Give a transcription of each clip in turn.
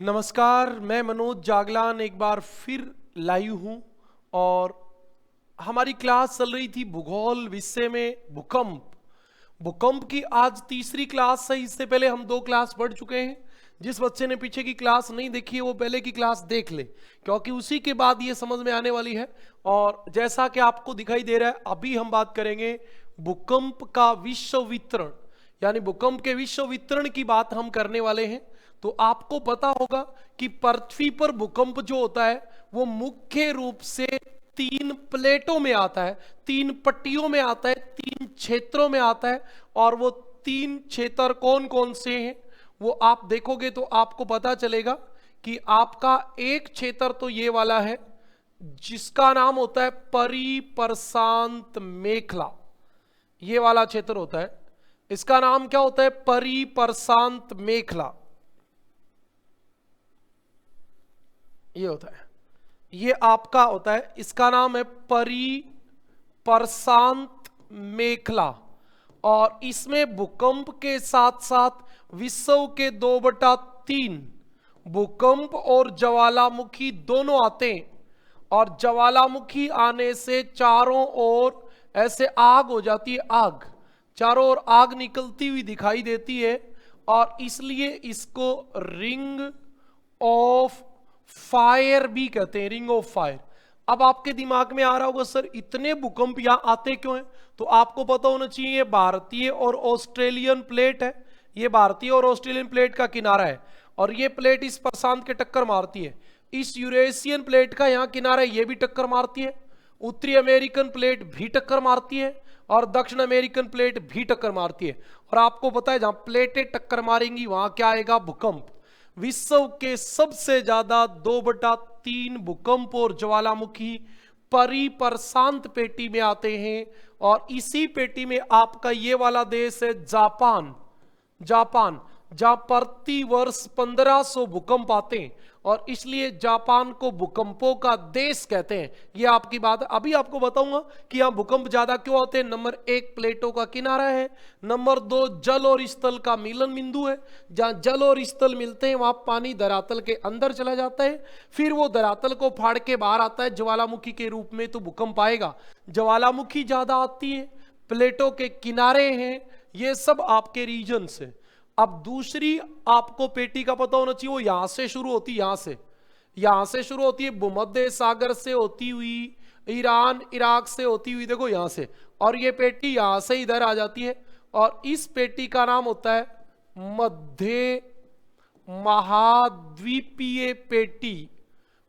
नमस्कार, मैं मनोज जागलान एक बार फिर लाइव हूं और हमारी क्लास चल रही थी भूगोल विषय में भूकंप। भूकंप की आज तीसरी क्लास है। इससे पहले हम 2 क्लास पढ़ चुके हैं। जिस बच्चे ने पीछे की क्लास नहीं देखी है वो पहले की क्लास देख ले, क्योंकि उसी के बाद ये समझ में आने वाली है। और जैसा कि आपको दिखाई दे रहा है, अभी हम बात करेंगे भूकंप का विश्व वितरण, यानी भूकंप के विश्व वितरण की बात हम करने वाले हैं। तो आपको पता होगा कि पृथ्वी पर भूकंप जो होता है वो मुख्य रूप से 3 प्लेटों में आता है, 3 पट्टियों में आता है, 3 क्षेत्रों में आता है। और वो 3 क्षेत्र कौन कौन से हैं वो आप देखोगे तो आपको पता चलेगा कि आपका एक क्षेत्र तो ये वाला है जिसका नाम होता है परिप्रशांत मेखला। ये वाला क्षेत्र होता है, इसका नाम क्या होता है? परिप्रशांत मेखला। ये होता है, ये आपका होता है, इसका नाम है परिप्रशांत मेखला। और इसमें भूकंप के साथ साथ विश्व के 2/3 भूकंप और ज्वालामुखी दोनों आते हैं। और ज्वालामुखी आने से चारों ओर ऐसे आग हो जाती है, आग चारों ओर आग निकलती हुई दिखाई देती है। और इसलिए इसको रिंग ऑफ फायर भी कहते हैं, रिंग ऑफ फायर। अब आपके दिमाग में आ रहा होगा सर इतने भूकंप यहां आते क्यों हैं? तो आपको पता होना चाहिए ये भारतीय और ऑस्ट्रेलियन प्लेट है। ये भारतीय और ऑस्ट्रेलियन प्लेट का किनारा है और ये प्लेट इस प्रशांत के टक्कर मारती है। इस यूरेशियन प्लेट का यहां किनारा है, ये भी टक्कर मारती है। उत्तरी अमेरिकन प्लेट भी टक्कर मारती है और दक्षिण अमेरिकन प्लेट भी टक्कर मारती है। और आपको पता है जहां प्लेटें टक्कर मारेंगी वहां क्या आएगा? भूकंप। विश्व के सबसे ज्यादा 2/3 भूकंप और ज्वालामुखी परिप्रशांत पेटी में आते हैं। और इसी पेटी में आपका ये वाला देश है जापान। जापान जहां प्रति वर्ष 1500 भूकंप आते हैं और इसलिए जापान को भूकंपों का देश कहते हैं। ये आपकी बात है। अभी आपको बताऊंगा कि यहां भूकंप ज्यादा क्यों होते हैं। नंबर 1 प्लेटों का किनारा है, नंबर 2 जल और स्थल का मिलन बिंदु है। जहां जल और स्थल मिलते हैं वहां पानी धरातल के अंदर चला जाता है, फिर वो धरातल को फाड़ के बाहर आता है ज्वालामुखी के रूप में, तो भूकंप आएगा। ज्वालामुखी ज्यादा आती है, प्लेटों के किनारे हैं, ये सब आपके रीजन से। अब दूसरी आपको पेटी का पता होना चाहिए, वो यहां से शुरू होती है, यहां से शुरू होती है, भूमध्य सागर से होती हुई, ईरान इराक से होती हुई, देखो यहां से, और ये पेटी यहां से इधर आ जाती है। और इस पेटी का नाम होता है मध्य महाद्वीपीय पेटी।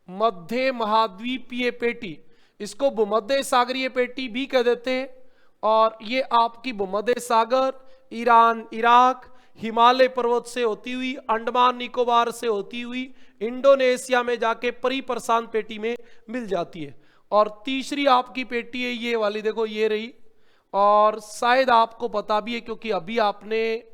मध्य महाद्वीपीय पेटी, इसको भूमध्य सागरीय पेटी भी कह देते हैं। और ये आपकी भूमध्य सागर, ईरान इराक, हिमालय पर्वत से होती हुई, अंडमान निकोबार से होती हुई इंडोनेशिया में जाके परिप्रशांत पेटी में मिल जाती है। और तीसरी आपकी पेटी है ये वाली, देखो ये रही। और शायद आपको पता भी है क्योंकि अभी आपने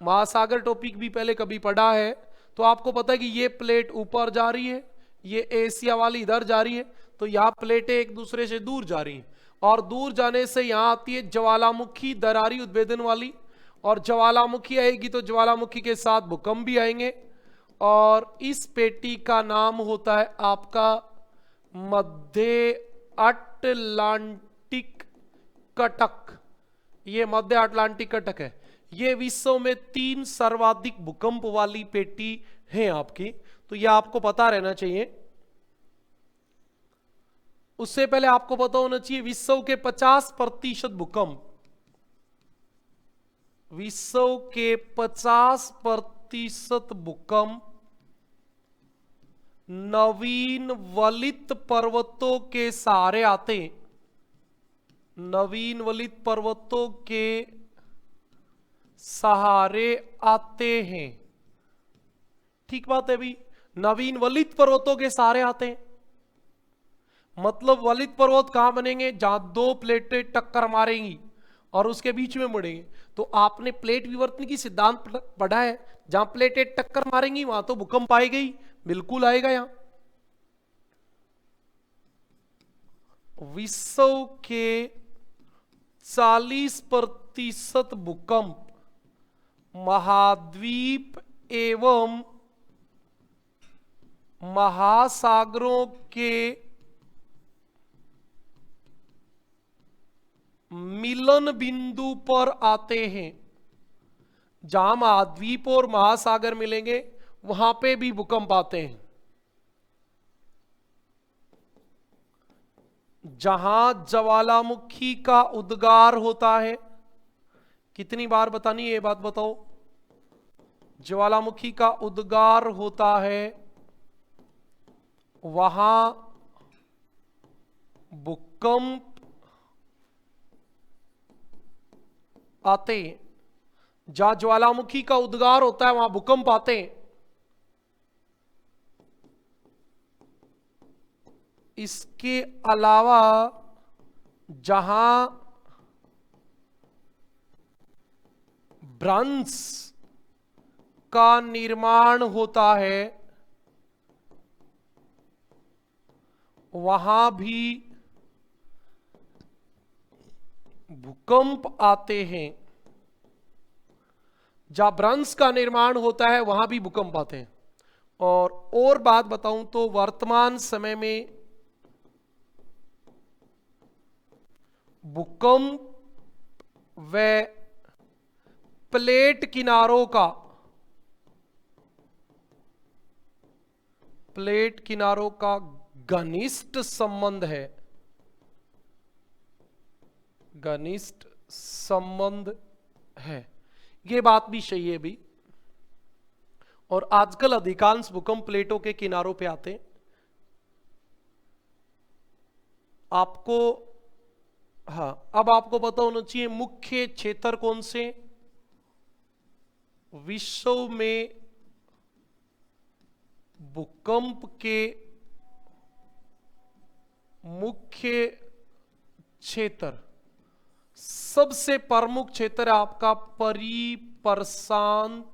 महासागर टॉपिक भी पहले कभी पढ़ा है, तो आपको पता है कि ये प्लेट ऊपर जा रही है, ये एशिया वाली इधर जा रही है, तो यहाँ प्लेटें एक दूसरे से दूर जा रही हैं। और दूर जाने से यहाँ आती है ज्वालामुखी दरारी उद्भेदन वाली, और ज्वालामुखी आएगी तो ज्वालामुखी के साथ भूकंप भी आएंगे। और इस पेटी का नाम होता है आपका मध्य अटलांटिक कटक। ये मध्य अटलांटिक कटक है। ये विश्व में 3 सर्वाधिक भूकंप वाली पेटी है आपकी, तो ये आपको पता रहना चाहिए। उससे पहले आपको पता होना चाहिए विश्व के 50% भूकंप, विश्व के 50% भूकंप नवीन वलित पर्वतों के सहारे आते हैं। नवीन वलित पर्वतों के सहारे आते हैं, ठीक बात है भी। नवीन वलित पर्वतों के सहारे आते हैं, मतलब वलित पर्वत कहां बनेंगे? जहां 2 प्लेटें टक्कर मारेंगी और उसके बीच में मुड़ेंगे। तो आपने प्लेट विवर्तन की सिद्धांत पढ़ा है, जहां प्लेटें टक्कर मारेंगी वहां तो भूकंप आएगा ही, बिल्कुल आएगा। यहां विश्व के 40% भूकंप महाद्वीप एवं महासागरों के मिलन बिंदु पर आते हैं। जहां महाद्वीप और महासागर मिलेंगे वहां पे भी भूकंप आते हैं। जहां ज्वालामुखी का उद्गार होता है, कितनी बार बतानी है ये बात बताओ? ज्वालामुखी का उद्गार होता है वहां भूकंप आते हैं। जहां ज्वालामुखी का उद्गार होता है वहां भूकंप आते हैं। इसके अलावा जहां भ्रंश का निर्माण होता है वहां भी भूकंप आते हैं। जहां भ्रंश का निर्माण होता है वहां भी भूकंप आते हैं। और बात बताऊं तो वर्तमान समय में भूकंप व प्लेट किनारों का घनिष्ठ संबंध है। घनिष्ठ संबंध है, ये बात भी सही है भी। और आजकल अधिकांश भूकंप प्लेटों के किनारों पे आते हैं। आपको अब आपको पता होना चाहिए मुख्य क्षेत्र कौन से विश्व में भूकंप के मुख्य क्षेत्र। सबसे प्रमुख क्षेत्र है आपका परिप्रशांत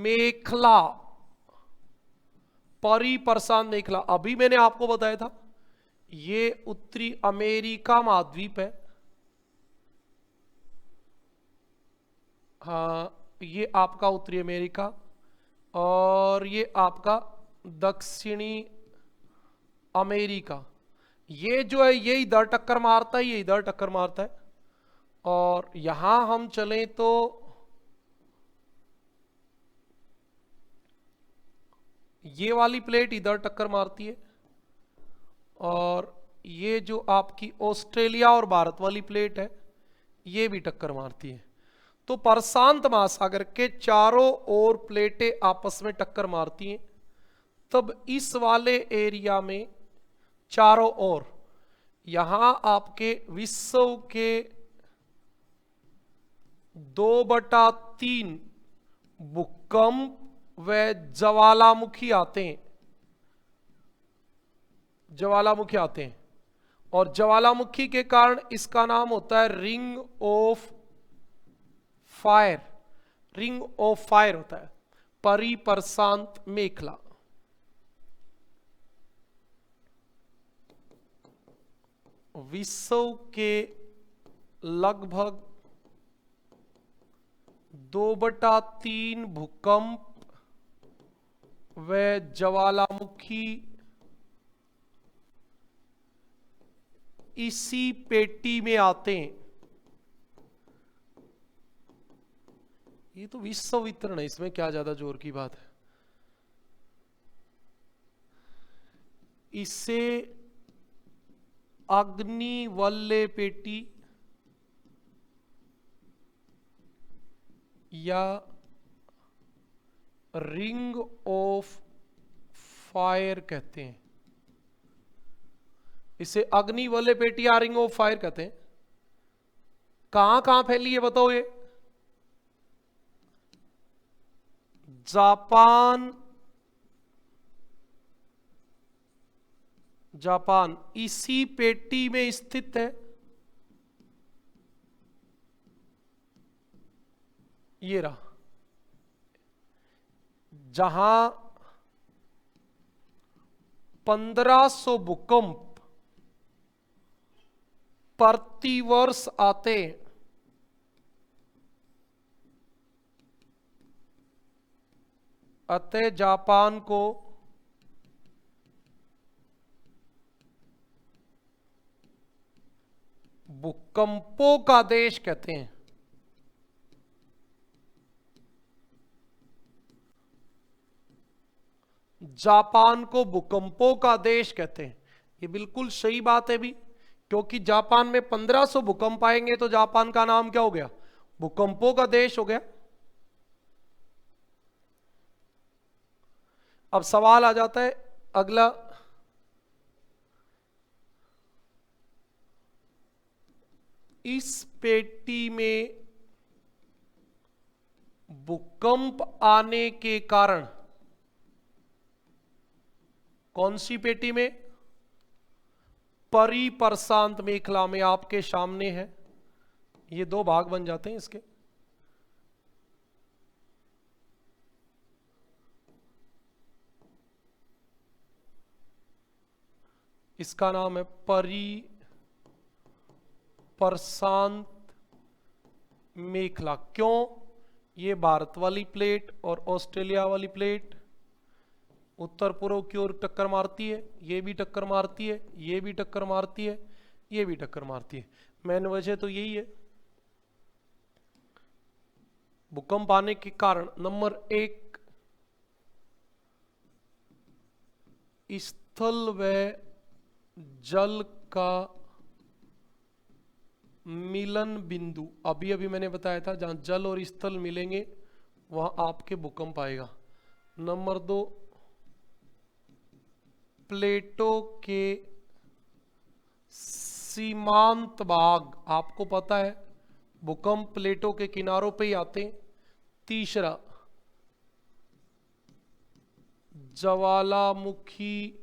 मेखला। परिप्रशांत मेखला अभी मैंने आपको बताया था, ये उत्तरी अमेरिका महाद्वीप है। हाँ, ये आपका उत्तरी अमेरिका और ये आपका दक्षिणी अमेरिका। ये जो है ये इधर टक्कर मारता है, ये इधर टक्कर मारता है। और यहां हम चलें तो ये वाली प्लेट इधर टक्कर मारती है और ये जो आपकी ऑस्ट्रेलिया और भारत वाली प्लेट है ये भी टक्कर मारती है। तो प्रशांत महासागर के चारों ओर प्लेटें आपस में टक्कर मारती हैं। तब इस वाले एरिया में चारों ओर यहां आपके विश्व के 2/3 भूकंप व ज्वालामुखी आते हैं। ज्वालामुखी आते हैं और ज्वालामुखी के कारण इसका नाम होता है ring of fire. Ring of fire होता है परिप्रशांत मेखला। विश्व के लगभग 2/3 भूकंप व ज्वालामुखी इसी पेटी में आते हैं। ये तो विश्व वितरण है, इसमें क्या ज्यादा जोर की बात है। इसे अग्निवल्य पेटी या रिंग ऑफ फायर कहते हैं। इसे अग्निवल्य पेटी या रिंग ऑफ फायर कहते हैं। कहां कहां फैली है बताओ? ये जापान इसी पेटी में स्थित है। ये रहा, जहां 1500 भूकंप प्रतिवर्ष आते हैं। अतः जापान को भूकंपों का देश कहते हैं। जापान को भूकंपों का देश कहते हैं। ये बिल्कुल सही बात है भी, क्योंकि जापान में 1500 भूकंप आएंगे तो जापान का नाम क्या हो गया? भूकंपों का देश हो गया। अब सवाल आ जाता है अगला, इस पेटी में भूकंप आने के कारण, कौन सी पेटी में? परिप्रशांत मेखला में आपके सामने है। ये दो भाग बन जाते हैं इसके। इसका नाम है परिप्रशांत मेखला। क्यों? ये भारत वाली प्लेट और ऑस्ट्रेलिया वाली प्लेट उत्तर पूर्व की ओर टक्कर मारती है, ये भी टक्कर मारती है, ये भी टक्कर मारती है, ये भी टक्कर मारती है। मेन वजह तो यही है भूकंप आने के कारण। नंबर 1, स्थल व जल का मिलन बिंदु। अभी अभी मैंने बताया था जहां जल और स्थल मिलेंगे वहां आपके भूकंप आएगा। नंबर 2, प्लेटों के सीमांत भाग। आपको पता है भूकंप प्लेटों के किनारों पे ही आते हैं। तीसरा, ज्वालामुखी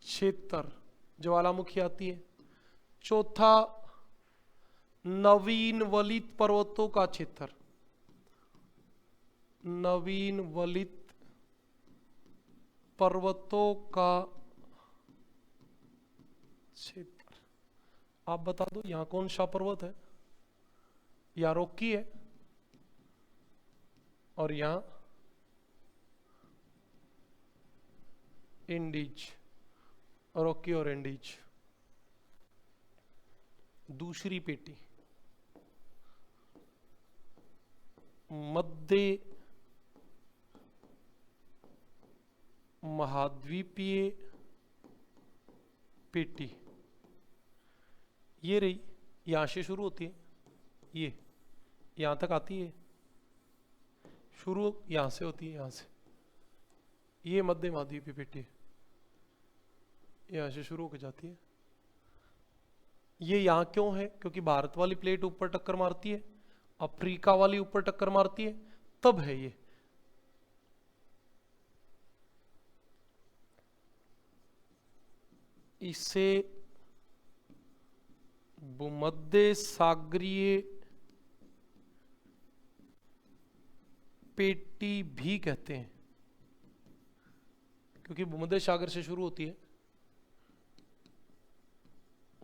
क्षेत्र, ज्वालामुखी आती है। चौथा, नवीन वलित पर्वतों का क्षेत्र, नवीन वलित पर्वतों का क्षेत्र। आप बता दो यहां कौन सा पर्वत है? यहां रॉकी है और यहां एंडीज, रॉकी और एंडीज। दूसरी पेटी, मध्य महाद्वीपीय पेटी। ये रही, यहां से शुरू होती है, ये यहां तक आती है, शुरू यहां से होती है, यहां से। ये मध्य महाद्वीपीय पेटी है, यहां से शुरू होकर जाती है। ये यहां क्यों है? क्योंकि भारत वाली प्लेट ऊपर टक्कर मारती है, अफ्रीका वाली ऊपर टक्कर मारती है, तब है ये। इसे भूमध्य सागरीय पेटी भी कहते हैं, क्योंकि भूमध्य सागर से शुरू होती है।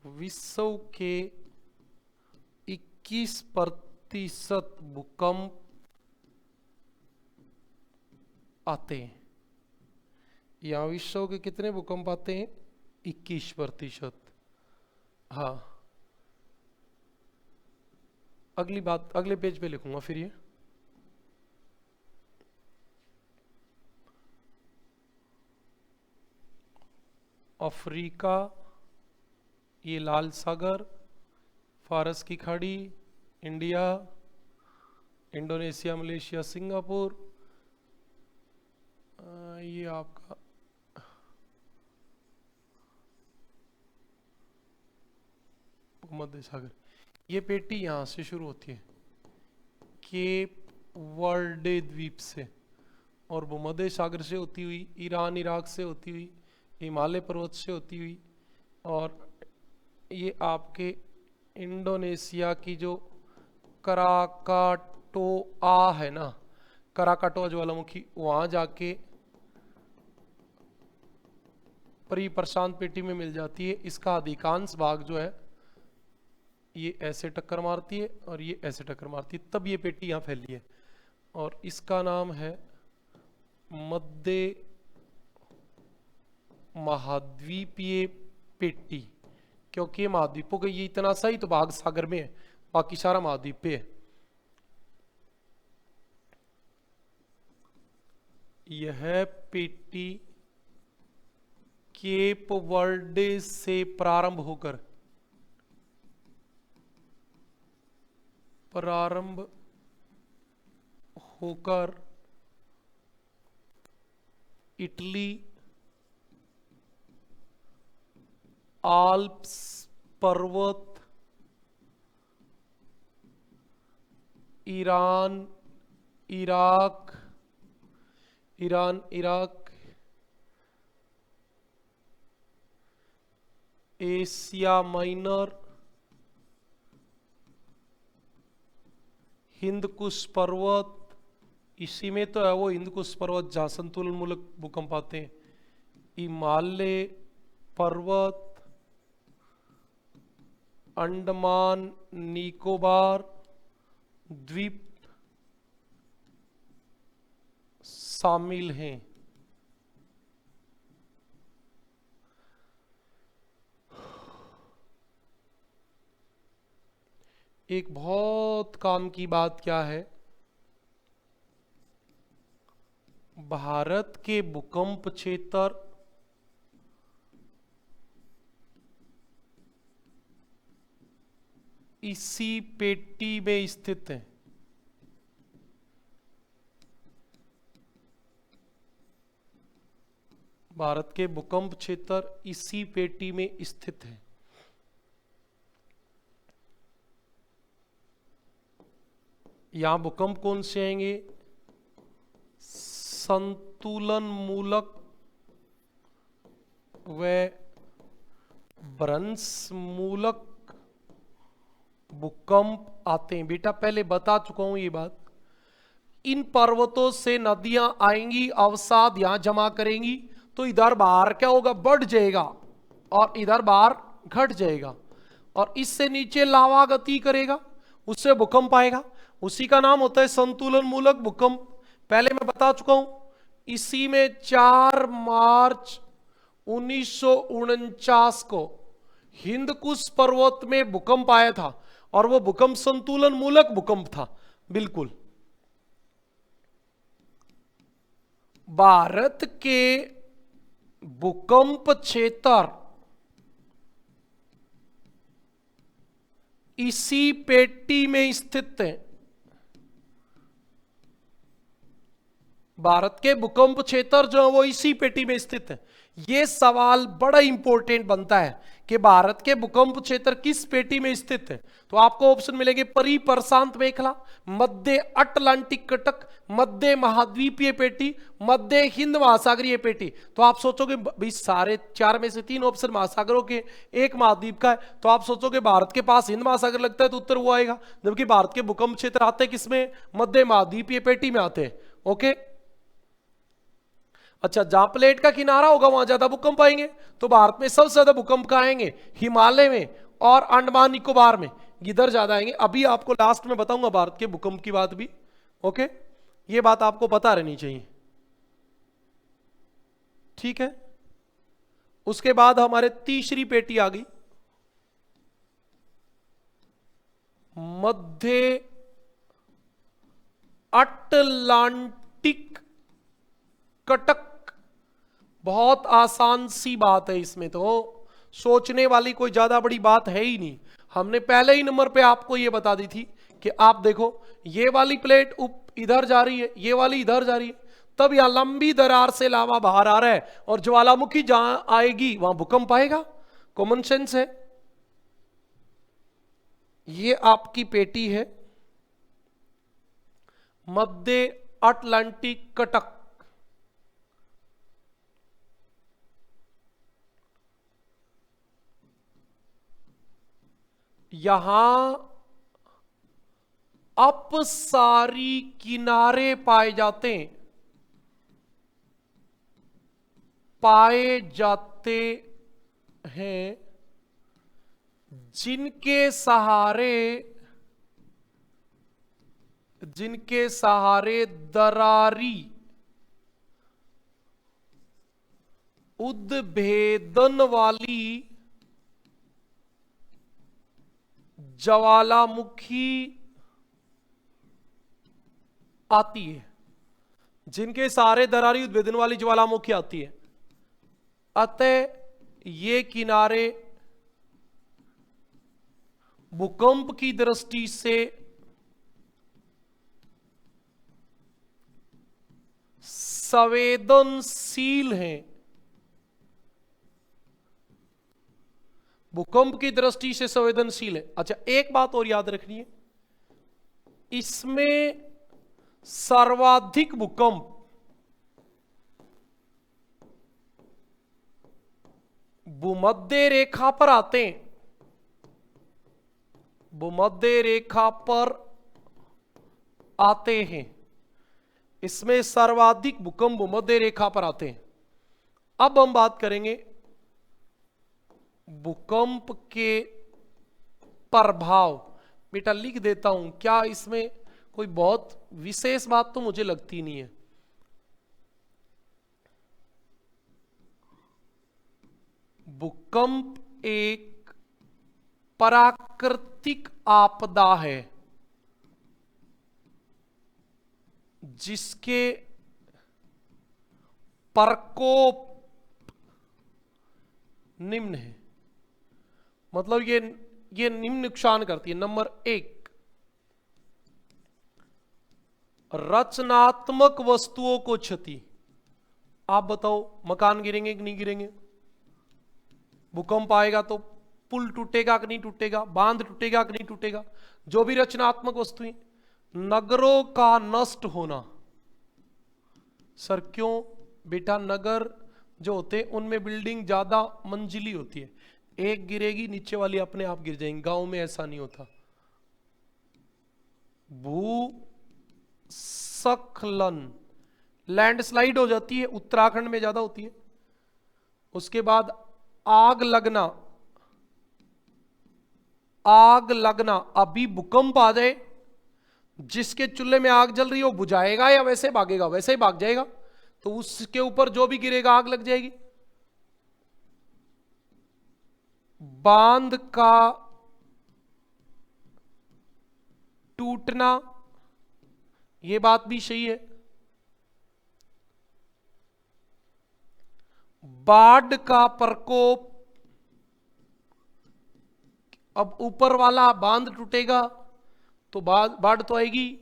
विश्व के 21% भूकंप आते हैं। यहां विश्व के कितने भूकंप आते हैं? 21%। हाँ, अगली बात अगले पेज पे लिखूंगा फिर। ये अफ्रीका, ये लाल सागर, फारस की खाड़ी, इंडिया, इंडोनेशिया, मलेशिया, सिंगापुर, ये आपका भूमध्य सागर। ये पेटी यहां से शुरू होती है, केप वर्डे द्वीप से, और भूमध्य सागर से होती हुई, ईरान इराक से होती हुई, हिमालय पर्वत से होती हुई, और ये आपके इंडोनेशिया की जो कराकाटोआ है ना, कराकाटोआ ज्वालामुखी, वहां जाके परिप्रशांत पेटी में मिल जाती है। इसका अधिकांश भाग जो है ये ऐसे टक्कर मारती है और ये ऐसे टक्कर मारती है, तब ये पेटी यहां फैली है। और इसका नाम है मध्य महाद्वीपीय पेटी, क्योंकि महाद्वीपों का ये इतना सा ही तो भाग सागर में है, बाकी सारा महाद्वीप पे है। यह पेटी केप वर्डे से प्रारंभ होकर इटली, आल्प्स पर्वत, Iran, Iraq, Asia Minor, Hindu Kush पर्वत, इसी में तो है वो हिंद कुश पर्वत जहां संतुलन मूलक भूकंप आते हैं, हिमालय पर्वत, अंडमान निकोबार द्वीप शामिल हैं। एक बहुत काम की बात क्या है, भारत के भूकंप क्षेत्र इसी पेटी में स्थित है। भारत के भूकंप क्षेत्र इसी पेटी में स्थित है। यहां भूकंप कौन से आएंगे? संतुलन मूलक व भ्रंश मूलक भूकंप आते हैं। बेटा पहले बता चुका हूं ये बात। इन पर्वतों से नदियां आएंगी, अवसाद यहां जमा करेंगी, तो इधर बाहर क्या होगा? बढ़ जाएगा और इधर बाहर घट जाएगा, और इससे नीचे लावा गति करेगा, उससे भूकंप आएगा। उसी का नाम होता है संतुलन मूलक भूकंप। पहले मैं बता चुका हूं। इसी में 4 मार्च 1949 को हिंदकुश पर्वत में भूकंप आया था, और वो भूकंप संतुलन मूलक भूकंप था। बिल्कुल। भारत के भूकंप क्षेत्र इसी पेटी में स्थित है। भारत के भूकंप क्षेत्र जो है वो इसी पेटी में स्थित है। यह सवाल बड़ा इंपॉर्टेंट बनता है कि भारत के भूकंप क्षेत्र किस पेटी में स्थित है। तो आपको ऑप्शन मिलेंगे परी प्रशांत मेखला, मध्य अटलांटिक कटक, मध्य महाद्वीपीय पेटी, मध्य हिंद महासागरीय पेटी। तो आप सोचोगे भाई सारे 4 में से 3 ऑप्शन महासागरों के, 1 महाद्वीप का है, तो आप सोचोगे भारत के पास हिंद महासागर लगता है तो उत्तर वो आएगा। जबकि भारत के भूकंप क्षेत्र आते हैं किसमें? मध्य महाद्वीपीय पेटी में आते हैं। ओके। अच्छा, जहां प्लेट का किनारा होगा वहां ज्यादा भूकंप आएंगे। तो भारत में सबसे ज्यादा भूकंप कहां आएंगे? हिमालय में और अंडमान निकोबार में, इधर ज्यादा आएंगे। अभी आपको लास्ट में बताऊंगा भारत के भूकंप की बात भी। ओके, ये बात आपको पता रहनी चाहिए। ठीक है। उसके बाद हमारे तीसरी पेटी आ गई, मध्य अटलांटिक कटक। बहुत आसान सी बात है, इसमें तो सोचने वाली कोई ज्यादा बड़ी बात है ही नहीं। हमने पहले ही नंबर पे आपको ये बता दी थी कि आप देखो ये वाली प्लेट इधर जा रही है, ये वाली इधर जा रही है, तब यहां लंबी दरार से लावा बाहर आ रहा है, और ज्वालामुखी जहां आएगी वहां भूकंप आएगा। कॉमन सेंस है। ये आपकी पेटी है मध्य अटलांटिक कटक। यहां अपसारी किनारे पाए जाते हैं, जिनके सहारे जिनके सहारे दरारी उद्भेदन वाली ज्वालामुखी आती है, जिनके सहारे दरारी उद्भेदन वाली ज्वालामुखी आती है, अतः ये किनारे भूकंप की दृष्टि से संवेदनशील हैं। भूकंप की दृष्टि से संवेदनशील है। अच्छा, एक बात और याद रखनी है, इसमें सर्वाधिक भूकंप भूमध्य रेखा पर आते हैं, भूमध्य रेखा पर आते हैं। इसमें सर्वाधिक भूकंप भूमध्य रेखा पर आते हैं। अब हम बात करेंगे भूकंप के प्रभाव। बेटा लिख देता हूं, क्या इसमें कोई बहुत विशेष बात तो मुझे लगती नहीं है। भूकंप एक प्राकृतिक आपदा है जिसके प्रकोप निम्न है। मतलब ये निम्न नुकसान करती है। नंबर 1, रचनात्मक वस्तुओं को क्षति। आप बताओ, मकान गिरेंगे कि नहीं गिरेंगे? भूकंप आएगा तो पुल टूटेगा कि नहीं टूटेगा? बांध टूटेगा कि नहीं टूटेगा? जो भी रचनात्मक वस्तुएं। नगरों का नष्ट होना। सर क्यों? बेटा नगर जो होते हैं उनमें बिल्डिंग ज्यादा मंजिली होती है, एक गिरेगी नीचे वाली अपने आप गिर जाएंगी। गांव में ऐसा नहीं होता। भूस्खलन, लैंडस्लाइड हो जाती है, उत्तराखंड में ज्यादा होती है। उसके बाद आग लगना, आग लगना। अभी भूकंप आ जाए, जिसके चूल्हे में आग जल रही है वो बुझाएगा या वैसे भागेगा? वैसे ही भाग जाएगा। तो उसके ऊपर जो भी गिरेगा आग लग जाएगी। बांध का टूटना, यह बात भी सही है। बाढ़ का प्रकोप, अब ऊपर वाला बांध टूटेगा तो बाढ़ तो आएगी।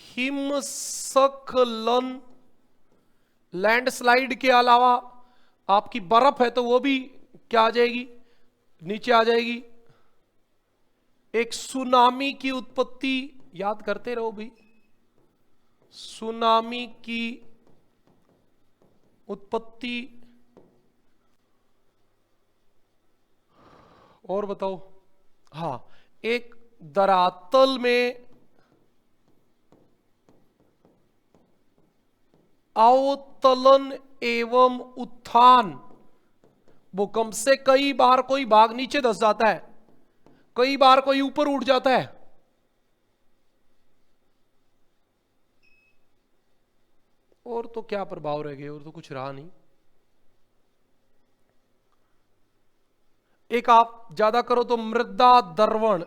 हिमस्खलन, लैंडस्लाइड के अलावा आपकी बर्फ है तो वो भी क्या आ जाएगी? नीचे आ जाएगी। एक सुनामी की उत्पत्ति, याद करते रहो भाई। सुनामी की उत्पत्ति। और बताओ। हाँ, एक धरातल में अवतलन एवं उत्थान। भूकंप से कई बार कोई भाग नीचे धंस जाता है, कई बार कोई ऊपर उठ जाता है। और तो क्या प्रभाव रह गए? और तो कुछ रहा नहीं। एक आप ज्यादा करो तो मृदा द्रवण,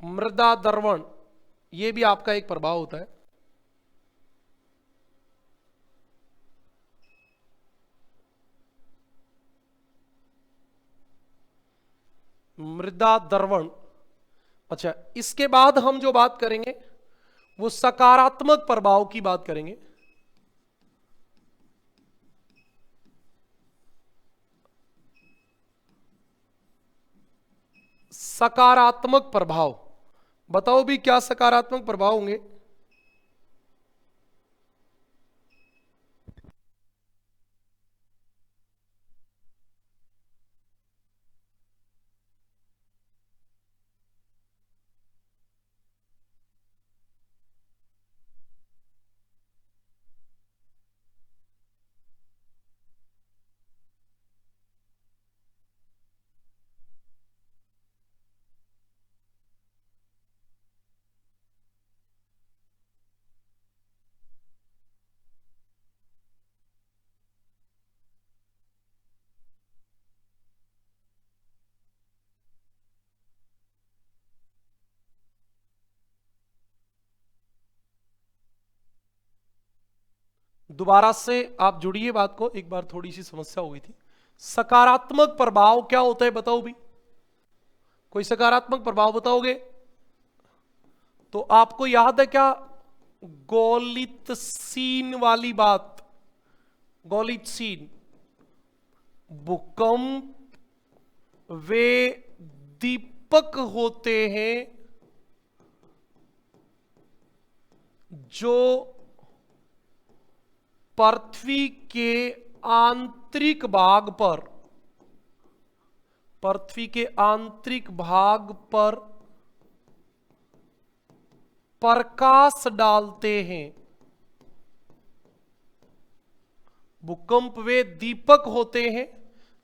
मृदा द्रवण ये भी आपका एक प्रभाव होता है। मृदा द्रवण। अच्छा, इसके बाद हम जो बात करेंगे वो सकारात्मक प्रभाव की बात करेंगे। सकारात्मक प्रभाव बताओ भी, क्या सकारात्मक प्रभाव होंगे? दोबारा से आप जुड़िए बात को, एक बार थोड़ी सी समस्या हो गई थी। सकारात्मक प्रभाव क्या होता है बताओ भी, कोई सकारात्मक प्रभाव बताओगे? तो आपको याद है क्या गोलित्सिन वाली बात? गोलित्सिन, भूकंप वे दीपक होते हैं जो पृथ्वी के आंतरिक भाग पर, पृथ्वी के आंतरिक भाग पर प्रकाश डालते हैं। भूकंप वे दीपक होते हैं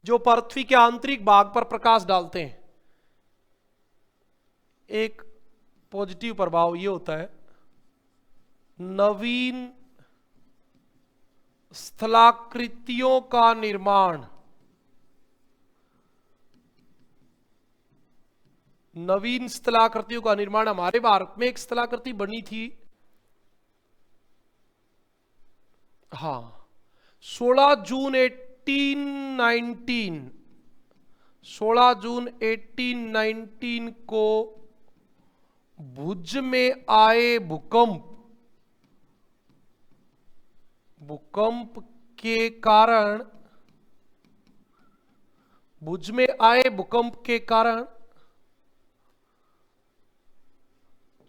जो पृथ्वी के आंतरिक भाग पर प्रकाश डालते हैं। एक पॉजिटिव प्रभाव यह होता है, नवीन स्थलाकृतियों का निर्माण, नवीन स्थलाकृतियों का निर्माण। हमारे भारत में एक स्थलाकृति बनी थी, हाँ, 16 जून 1819, 16 जून 1819 को भुज में आए भूकंप, भूकंप के कारण, भुज में आए भूकंप के कारण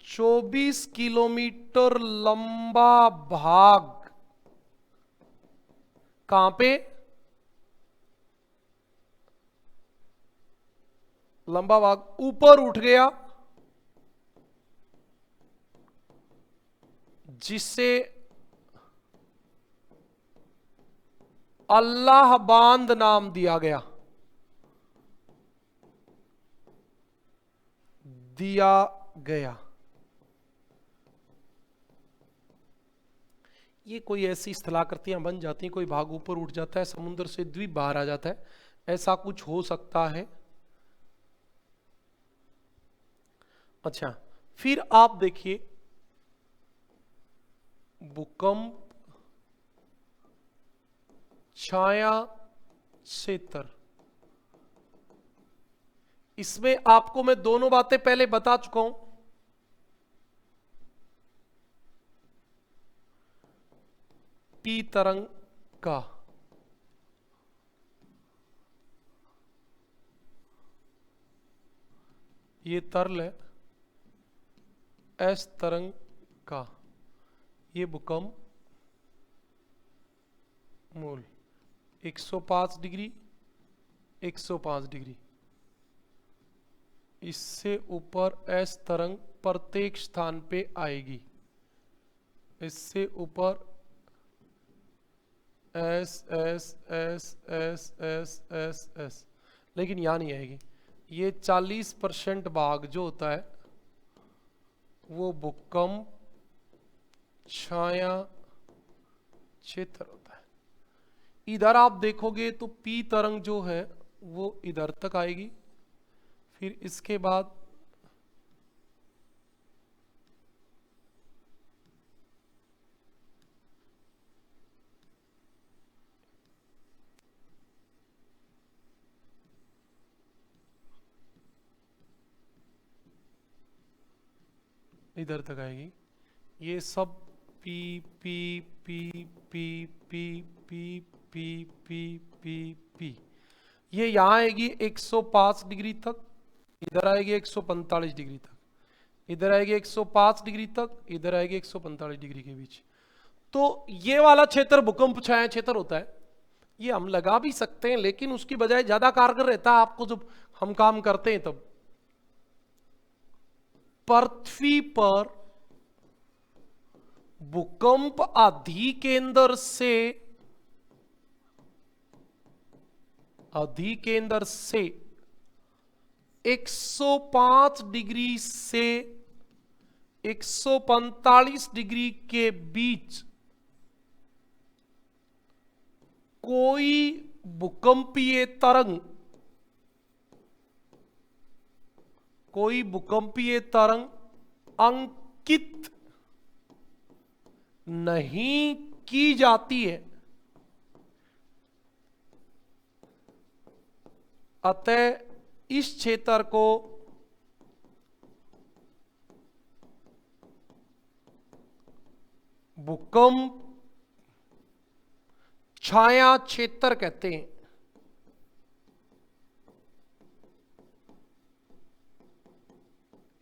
24 किलोमीटर लंबा भाग, कहां पे? लंबा भाग ऊपर उठ गया, जिसे अल्लाह बांध नाम दिया गया, दिया गया। ये कोई ऐसी स्थलाकृतियां बन जाती हैं, कोई भाग ऊपर उठ जाता है, समुद्र से द्वीप बाहर आ जाता है, ऐसा कुछ हो सकता है। अच्छा, फिर आप देखिए भूकंप छाया क्षेत्र, इसमें आपको मैं दोनों बातें पहले बता चुका हूं। पी तरंग का ये तरल है, एस तरंग का ये भूकंप मूल 105 डिग्री, 105 डिग्री, इससे ऊपर एस तरंग प्रत्येक स्थान पे आएगी, इससे ऊपर S S S S S S S, लेकिन यहां नहीं आएगी। ये 40% भाग जो होता है वो भूकंप छाया क्षेत्र होता है। इधर आप देखोगे तो पी तरंग जो है वो इधर तक आएगी, फिर इसके बाद इधर तक आएगी। ये सब P P P P P P P P P P, ये यहां आएगी 105 डिग्री तक, इधर आएगी 145 डिग्री तक, इधर आएगी 105 डिग्री तक, इधर आएगी 145 डिग्री के बीच। तो ये वाला क्षेत्र भूकंप छाया क्षेत्र होता है। ये हम लगा भी सकते हैं, लेकिन उसकी बजाय ज्यादा कारगर रहता है आपको जब हम काम करते हैं तब। पृथ्वी पर भूकंप अधिकेंद्र से, अधिकेंद्र से 105 डिग्री से 145 डिग्री के बीच कोई भूकंपीय तरंग, कोई भूकंपीय तरंग अंकित नहीं की जाती है। अतः इस क्षेत्र को भूकंप छाया क्षेत्र कहते हैं।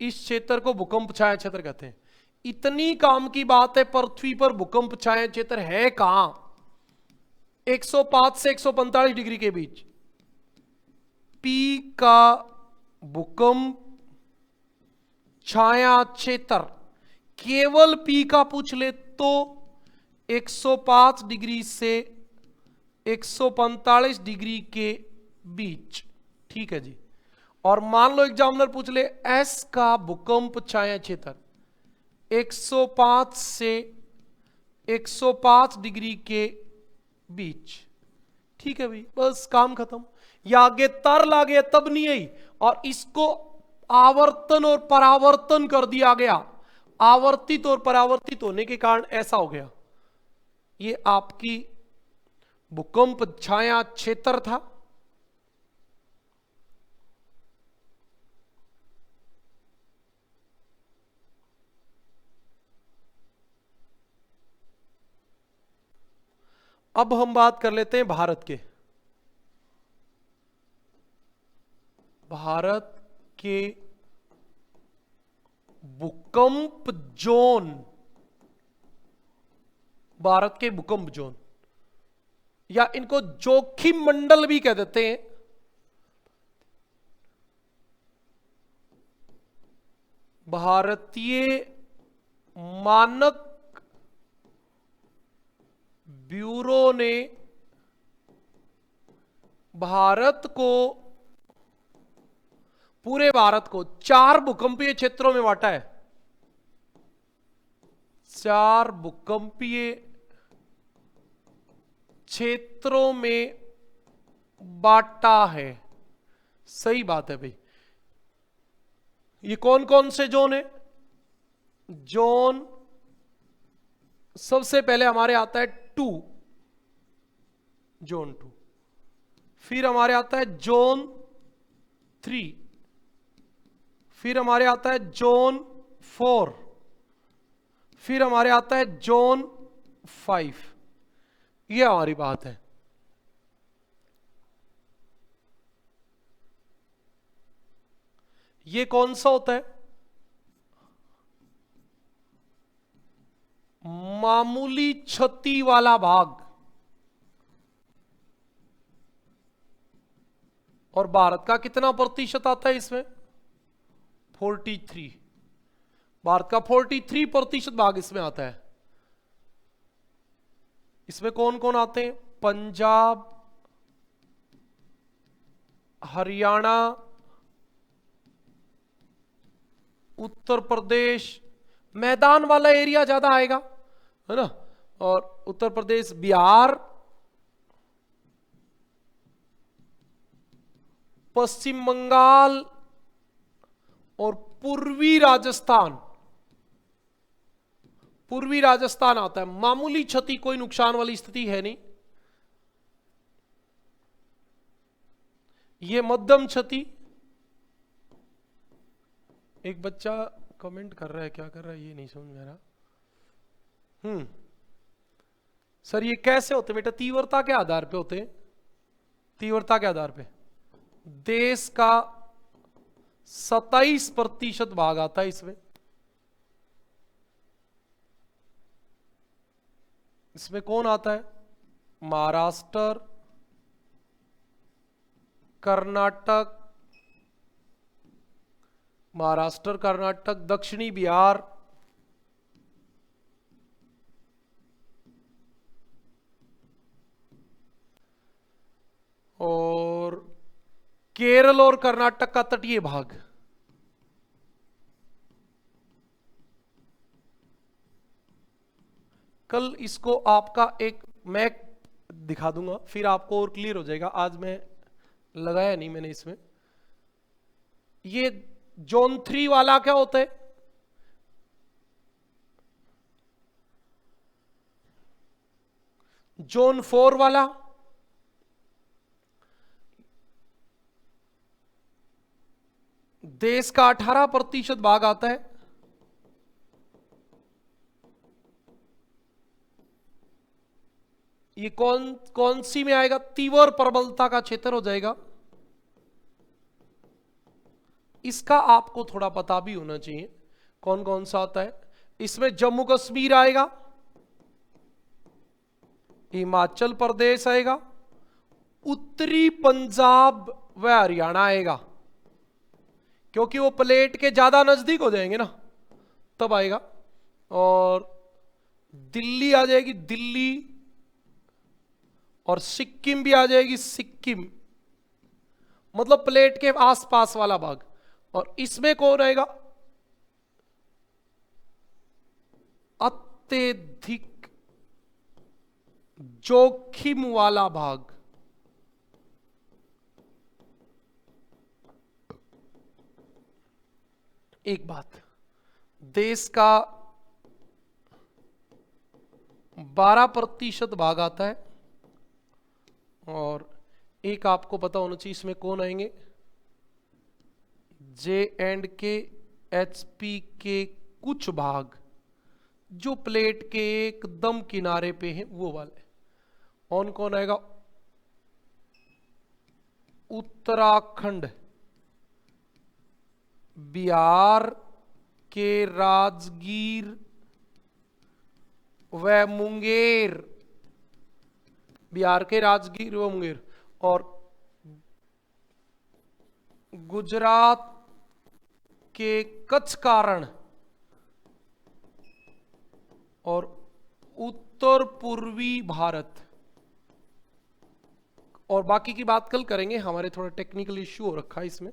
इस क्षेत्र को भूकंप छाया क्षेत्र कहते हैं। इतनी काम की बात है, पृथ्वी पर भूकंप छाया क्षेत्र है कहां? 105 से 145 डिग्री के बीच। पी का भूकंप छाया क्षेत्र, केवल पी का पूछ ले तो 105 डिग्री से 145 डिग्री के बीच। ठीक है जी। और मान लो एग्जामिनर पूछ ले एस का भूकंप छाया क्षेत्र 105 से 105 डिग्री के बीच। ठीक है भाई, बस काम खत्म। या आगे तरल आ गया तब नहीं आई, और इसको आवर्तन और परावर्तन कर दिया गया। आवर्तित और परावर्तित होने के कारण ऐसा हो गया। ये आपकी भूकंप छाया क्षेत्र था। अब हम बात कर लेते हैं भारत के। भारत के भूकंप जोन, भारत के भूकंप जोन या इनको जोखिम मंडल भी कह देते हैं। भारतीय मानक ब्यूरो ने भारत को, पूरे भारत को 4 भूकंपीय क्षेत्रों में बांटा है। 4 भूकंपीय क्षेत्रों में बांटा है। सही बात है भाई। ये कौन कौन से जोन है? जोन सबसे पहले हमारे आता है 2, जोन 2। फिर हमारे आता है जोन 3। फिर हमारे आता है जोन 4। फिर हमारे आता है जोन 5। ये हमारी बात है। ये कौन सा होता है? मामूली क्षति वाला भाग। और भारत का कितना प्रतिशत आता है इसमें? 43। भारत का 43% भाग इसमें आता है। इसमें कौन कौन आते हैं? पंजाब, हरियाणा, उत्तर प्रदेश, मैदान वाला एरिया ज्यादा आएगा, है ना। और उत्तर प्रदेश, बिहार, पश्चिम बंगाल और पूर्वी राजस्थान। पूर्वी राजस्थान आता है। मामूली क्षति, कोई नुकसान वाली स्थिति है नहीं। ये मध्यम क्षति। एक बच्चा कमेंट कर रहा है, क्या कर रहा है ये नहीं समझ में आ रहा। सर ये कैसे होते बेटा? तीव्रता के आधार पे होते हैं। तीव्रता के आधार पे देश का 27% भाग आता है इसमें। इसमें कौन आता है? महाराष्ट्र, कर्नाटक, महाराष्ट्र, कर्नाटक, दक्षिणी बिहार, और केरल और कर्नाटक का तटीय भाग। कल इसको आपका एक मैप दिखा दूंगा, फिर आपको और क्लियर हो जाएगा। आज मैं लगाया नहीं मैंने इसमें। ये जोन 3 वाला क्या होता है? जोन 4 वाला, देश का 18% भाग आता है। ये कौन कौन सी में आएगा? तीव्र प्रबलता का क्षेत्र हो जाएगा। इसका आपको थोड़ा पता भी होना चाहिए कौन कौन सा आता है। इसमें जम्मू कश्मीर आएगा, हिमाचल प्रदेश आएगा, उत्तरी पंजाब व हरियाणा आएगा, क्योंकि वो प्लेट के ज्यादा नजदीक हो जाएंगे ना, तब आएगा। और दिल्ली आ जाएगी, दिल्ली, और सिक्किम भी आ जाएगी, सिक्किम, मतलब प्लेट के आसपास वाला भाग। और इसमें कौन आएगा? अत्यधिक जोखिम वाला भाग। एक बात, देश का 12% भाग आता है, और एक आपको पता होना चाहिए इसमें कौन आएंगे? J&K, HP के कुछ भाग जो प्लेट के एकदम किनारे पे हैं, वो वाले। और कौन आएगा? उत्तराखंड, बिहार के राजगीर व मुंगेर, बिहार के राजगीर व मुंगेर, और गुजरात के कच्छ कारण, और उत्तर पूर्वी भारत। और बाकी की बात कल करेंगे, हमारे थोड़ा टेक्निकल इश्यू हो रखा है इसमें।